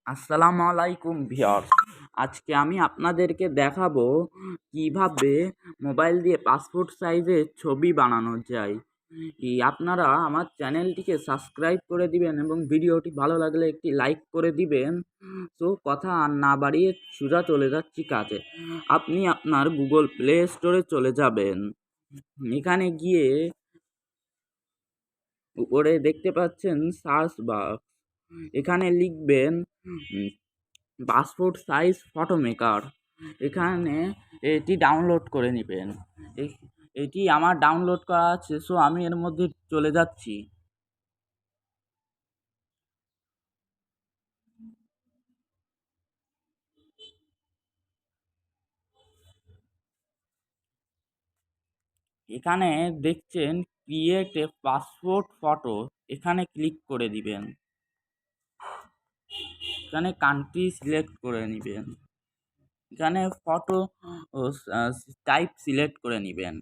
আসসালামু আলাইকুম ভিউয়ার্স। আজকে আমি আপনাদেরকে দেখাবো কিভাবে মোবাইল দিয়ে পাসপোর্ট সাইজের ছবি বানানো যায়। আপনারা আমার চ্যানেলটিকে সাবস্ক্রাইব করে দিবেন এবং ভিডিওটি ভালো লাগলে একটি লাইক করে দিবেন। তো কথা আর না বাড়িয়ে সোজা চলে যাচ্ছি কাজে। আপনি আপনার গুগল প্লে স্টোরে চলে যাবেন। এখানে গিয়ে উপরে দেখতে পাচ্ছেন সার্চ বাক্স, এখানে লিখবেন পাসপোর্ট সাইজ ফটো মেকার। এখানে এটি ডাউনলোড করে নেবেন। এটি আমার ডাউনলোড করা আছে, সো আমি এর মধ্যে চলে যাচ্ছি। এখানে দেখছেন ক্রিয়েট এ পাসপোর্ট ফটো, এখানে ক্লিক করে দিবেন। এখানে কান্ট্রি সিলেক্ট করে নেবেন। এখানে ফটো টাইপ সিলেক্ট করে নেবেন।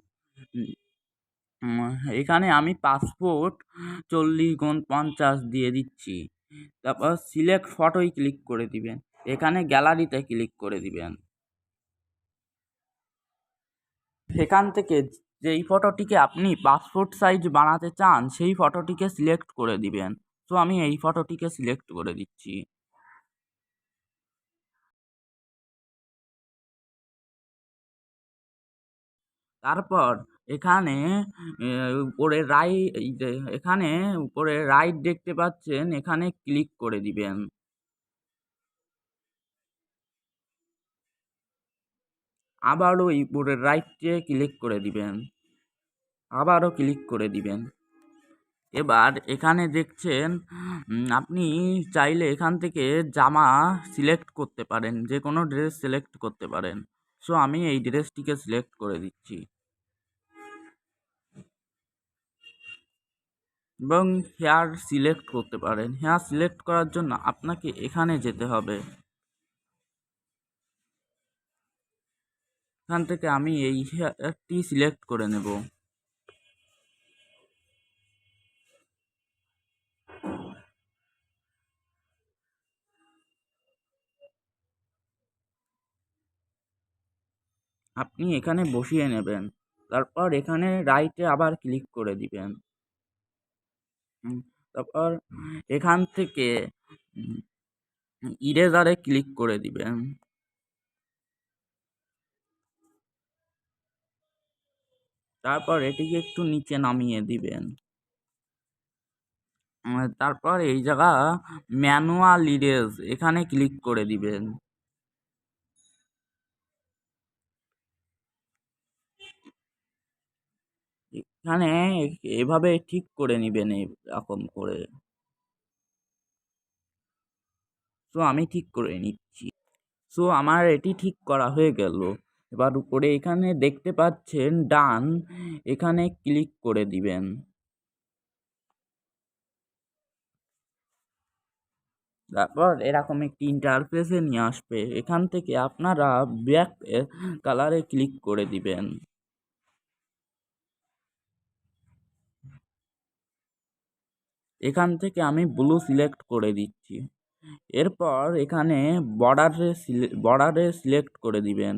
এখানে আমি পাসপোর্ট 40x50 দিয়ে দিচ্ছি। তারপর সিলেক্ট ফটোই ক্লিক করে দিবেন। এখানে গ্যালারিতে ক্লিক করে দিবেন। সেখান থেকে যেই ফটোটিকে আপনি পাসপোর্ট সাইজ বানাতে চান সেই ফটোটিকে সিলেক্ট করে দিবেন। তো আমি এই ফটোটিকে সিলেক্ট করে দিচ্ছি। তারপর এখানে উপরে এখানে উপরে রাইট দেখতে পাচ্ছেন, এখানে ক্লিক করে দিবেন। আবারও উপরে রাইটে ক্লিক করে দিবেন। আবারও ক্লিক করে দিবেন। এবার এখানে দেখছেন আপনি চাইলে এখান থেকে জামা সিলেক্ট করতে পারেন, যে কোনো ড্রেস সিলেক্ট করতে পারেন। সো আমি এই ড্রেসটিকে সিলেক্ট করে দিচ্ছি এবং হেয়ার সিলেক্ট করতে পারেন। হেয়ার সিলেক্ট করার জন্য আপনাকে এখানে যেতে হবে। এখান থেকে আমি এই হেয়ারটি সিলেক্ট করে নেব। আপনি এখানে বসিয়ে নেবেন। তারপর এখানে রাইটে আবার ক্লিক করে দিবেন। তারপর এখান থেকে ইরেজারে ক্লিক করে দিবেন। তারপর এটিকে একটু নিচে নামিয়ে দিবেন। তারপর এই জায়গা ম্যানুয়াল ইরেজ, এখানে ক্লিক করে দিবেন। এখানে এভাবে ঠিক করে নিবেন এরকম করে। সো আমি ঠিক করে নিচ্ছি। সো আমার এটি ঠিক করা হয়ে গেল। এবার উপরে এখানে দেখতে পাচ্ছেন ডান, এখানে ক্লিক করে দিবেন। তারপর এরকম একটি ইন্টারফেসে নিয়ে আসবে। এখান থেকে আপনারা ব্ল্যাক কালারে ক্লিক করে দিবেন। এখান থেকে আমি ব্লু সিলেক্ট করে দিচ্ছি। এরপর এখানে বর্ডারে সিলেক্ট করে দিবেন।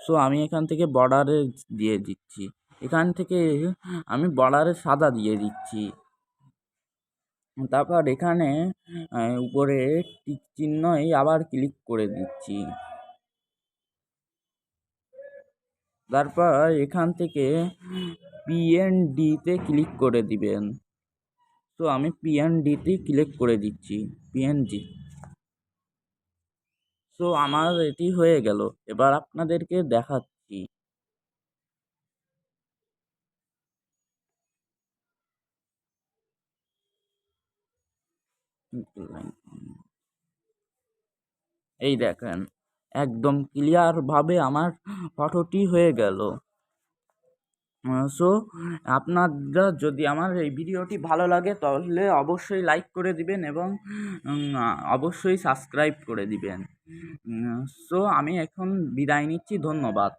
সো আমি এখান থেকে বর্ডারে দিয়ে দিচ্ছি। এখান থেকে আমি বর্ডারে সাদা দিয়ে দিচ্ছি। তারপর এখানে উপরে টিক চিহ্নই আবার ক্লিক করে দিচ্ছি। তারপর এখান থেকে পিএনডিতে ক্লিক করে দিবেন। তো আমি পিএনডিতে ক্লিক করে দিচ্ছি, পিএনজি। সো আমার এটি হয়ে গেল। এবার আপনাদেরকে দেখাচ্ছি। এই দেখেন, একদম ক্লিয়ারভাবে আমার ফটোটি হয়ে গেল। সো আপনারা যদি আমার এই ভিডিওটি ভালো লাগে তাহলে অবশ্যই লাইক করে দিবেন এবং অবশ্যই সাবস্ক্রাইব করে দিবেন। সো আমি এখন বিদায় নিচ্ছি। ধন্যবাদ।